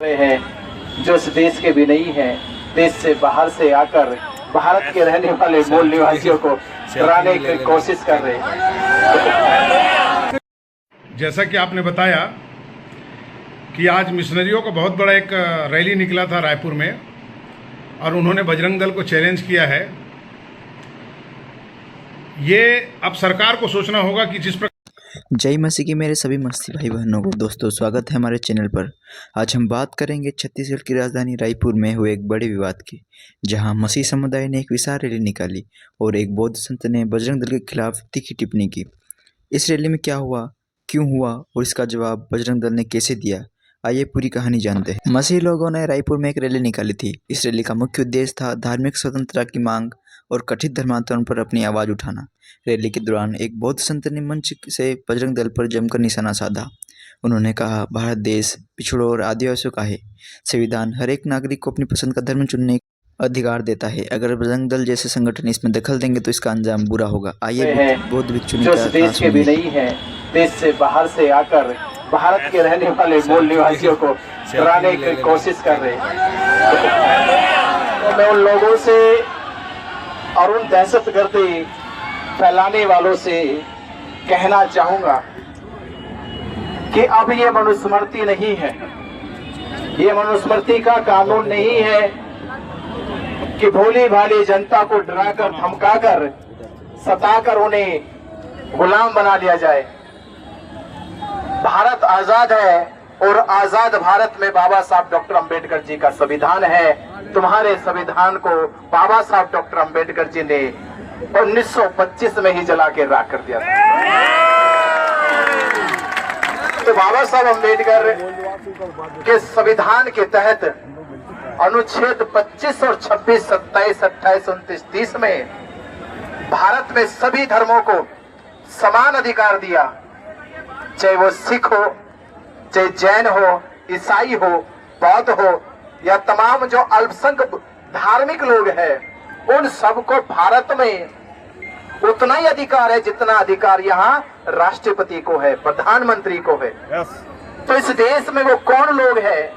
हैं जो इस देश के भी नहीं हैं, देश से बाहर से आकर भारत के रहने वाले मूल निवासियों को डराने की कोशिश कर रहे हैं। जैसा कि आपने बताया कि आज मिशनरियों का बहुत बड़ा एक रैली निकला था रायपुर में और उन्होंने बजरंग दल को चैलेंज किया है। ये अब सरकार को सोचना होगा कि जिस प्रकार जय मसीह की मेरे सभी मसीही भाई बहनों को दोस्तों स्वागत है हमारे चैनल पर। आज हम बात करेंगे छत्तीसगढ़ की राजधानी रायपुर में हुए एक बड़े विवाद की, जहां मसीह समुदाय ने एक विशाल रैली निकाली और एक बौद्ध संत ने बजरंग दल के खिलाफ तीखी टिप्पणी की। इस रैली में क्या हुआ, क्यों हुआ और इसका जवाब बजरंग दल ने कैसे दिया, आइए पूरी कहानी जानते हैं। मसीही लोगों ने रायपुर में एक रैली निकाली थी। इस रैली का मुख्य उद्देश्य था धार्मिक स्वतंत्रता की मांग और कथित धर्मांतरण पर अपनी आवाज़ उठाना। रैली के दौरान एक बौद्ध संत ने मंच से बजरंग दल पर जमकर निशाना साधा। उन्होंने कहा, भारत देश पिछड़ों और आदिवासियों का है। संविधान हर एक नागरिक को अपनी पसंद का धर्म चुनने का अधिकार देता है। अगर बजरंग दल जैसे संगठन इसमें दखल देंगे तो इसका अंजाम बुरा होगा। आइए बौद्ध भिक्षु ने जो इस देश के भी नहीं है, देश से बाहर से आकर भारत के रहने वाले मूल निवासियों को डराने की कोशिश कर रहे हैं। तो मैं उन लोगों से और उन दहशतगर्दी फैलाने वालों से कहना चाहूंगा कि अब ये मनुस्मृति नहीं है, ये मनुस्मृति का कानून नहीं है कि भोली भाली जनता को डराकर धमकाकर सताकर उन्हें गुलाम बना लिया जाए। भारत आजाद है और आजाद भारत में बाबा साहब डॉक्टर अंबेडकर जी का संविधान है। तुम्हारे संविधान को बाबा साहब डॉक्टर अंबेडकर जी ने 1925 में ही जला के राख कर दिया था। तो बाबा साहब अंबेडकर के संविधान के तहत अनुच्छेद 25 और 26, 27, 28, 29, 30 में भारत में सभी धर्मों को समान अधिकार दिया, चाहे वो सिख हो, चाहे जैन हो, ईसाई हो, बौद्ध हो या तमाम जो अल्पसंख्यक धार्मिक लोग हैं, उन सबको भारत में उतना ही अधिकार है जितना अधिकार यहाँ राष्ट्रपति को है, प्रधानमंत्री को है। तो इस देश में वो कौन लोग हैं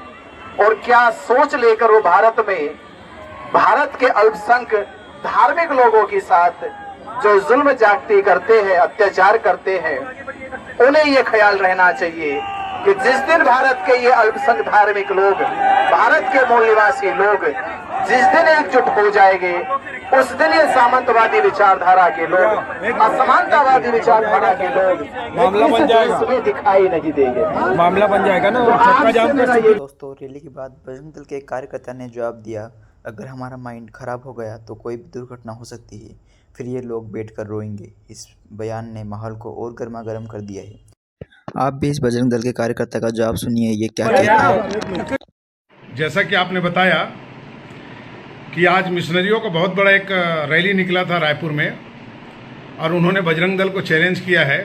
और क्या सोच लेकर वो भारत में भारत के अल्पसंख्यक धार्मिक लोगों के साथ जो जुल्म जागती करते हैं, अत्याचार करते हैं, उन्हें ये ख्याल रहना चाहिए कि जिस दिन भारत के ये अल्पसंख्यक धार्मिक लोग, भारत के मूल निवासी लोग जिस दिन एकजुट हो जाएंगे, उस दिन ये सामंतवादी विचारधारा के लोग, असमानतावादी विचारधारा के लोग मामला बन जाएगा, इसमें दिखाई नहीं देंगे, मामला बन जाएगा ना। दोस्तों रैली के बाद बजरंग दल के एक कार्यकर्ता ने जवाब दिया, अगर हमारा माइंड खराब हो गया तो कोई भी दुर्घटना हो सकती है, फिर ये लोग बैठकर रोएंगे। इस बयान ने माहौल को और गर्मा गर्म कर दिया है। आप भी इस बजरंग दल के कार्यकर्ता का जवाब सुनिए, ये क्या कहता है। जैसा कि आपने बताया कि आज मिशनरियों का बहुत बड़ा एक रैली निकला था रायपुर में और उन्होंने बजरंग दल को चैलेंज किया है।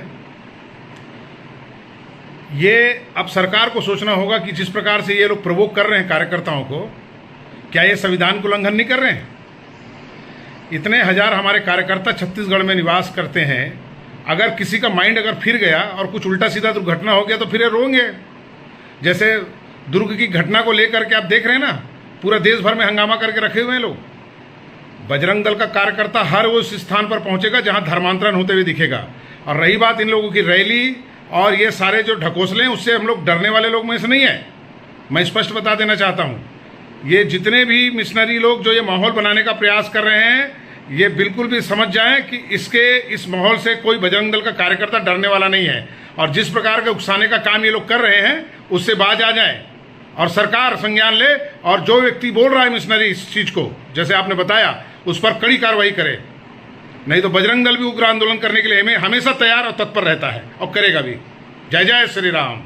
ये अब सरकार को सोचना होगा कि जिस प्रकार से ये लोग प्रवोक कर रहे हैं कार्यकर्ताओं को, क्या ये संविधान को उल्लंघन नहीं कर रहे हैं? इतने हजार हमारे कार्यकर्ता छत्तीसगढ़ में निवास करते हैं। अगर किसी का माइंड अगर फिर गया और कुछ उल्टा सीधा दुर्घटना हो गया तो फिर ये रोएंगे। जैसे दुर्ग की घटना को लेकर के आप देख रहे हैं ना, पूरा देश भर में हंगामा करके रखे हुए हैं लोग। बजरंग दल का कार्यकर्ता हर उस स्थान पर पहुंचेगा जहां धर्मांतरण होते हुए दिखेगा। और रही बात इन लोगों की रैली और ये सारे जो ढकोसले हैं, उससे हम लोग डरने वाले लोग में से नहीं है। मैं स्पष्ट बता देना चाहता हूँ, ये जितने भी मिशनरी लोग जो ये माहौल बनाने का प्रयास कर रहे हैं, ये बिल्कुल भी समझ जाएं कि इस माहौल से कोई बजरंग दल का कार्यकर्ता डरने वाला नहीं है। और जिस प्रकार के उकसाने का काम ये लोग कर रहे हैं, उससे बाज आ जाए और सरकार संज्ञान ले और जो व्यक्ति बोल रहा है मिशनरी इस चीज को, जैसे आपने बताया, उस पर कड़ी कार्रवाई करे। नहीं तो बजरंग दल भी उग्र आंदोलन करने के लिए हमेशा तैयार और तत्पर रहता है और करेगा भी। जय जय श्री राम।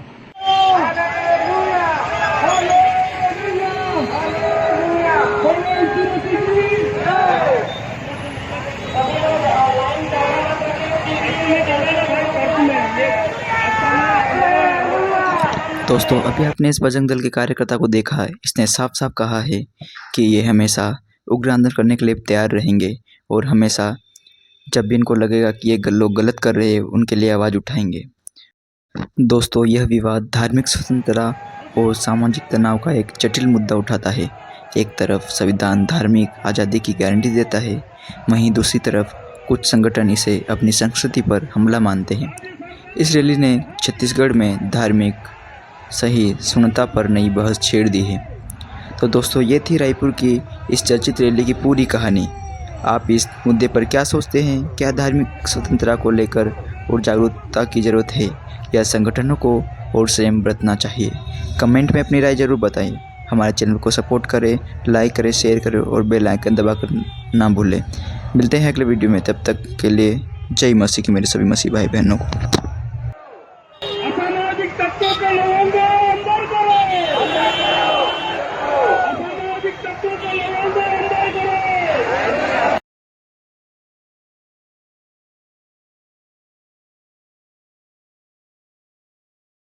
दोस्तों अभी आपने इस बजरंग दल के कार्यकर्ता को देखा है, इसने साफ साफ कहा है कि ये हमेशा उग्र आंदोलन करने के लिए तैयार रहेंगे और हमेशा जब भी इनको लगेगा कि ये लोग गलत कर रहे हैं, उनके लिए आवाज़ उठाएंगे। दोस्तों यह विवाद धार्मिक स्वतंत्रता और सामाजिक तनाव का एक जटिल मुद्दा उठाता है। एक तरफ संविधान धार्मिक आज़ादी की गारंटी देता है, वहीं दूसरी तरफ कुछ संगठन इसे अपनी संस्कृति पर हमला मानते हैं। इस रैली ने छत्तीसगढ़ में धार्मिक सहिष्णुता पर नई बहस छेड़ दी है। तो दोस्तों, ये थी रायपुर की इस चर्चित रैली की पूरी कहानी। आप इस मुद्दे पर क्या सोचते हैं? क्या धार्मिक स्वतंत्रता को लेकर और जागरूकता की ज़रूरत है या संगठनों को और संयम बरतना चाहिए? कमेंट में अपनी राय ज़रूर बताएं। हमारे चैनल को सपोर्ट करें, लाइक करें, शेयर करें और बेल आइकन दबाकर ना भूलें। मिलते हैं अगले वीडियो में, तब तक के लिए जय मसीह की मेरे सभी मसीह भाई बहनों को। असामाजिक तत्वों के लोगों को अंदर करो, असामाजिक तत्वों के लोगों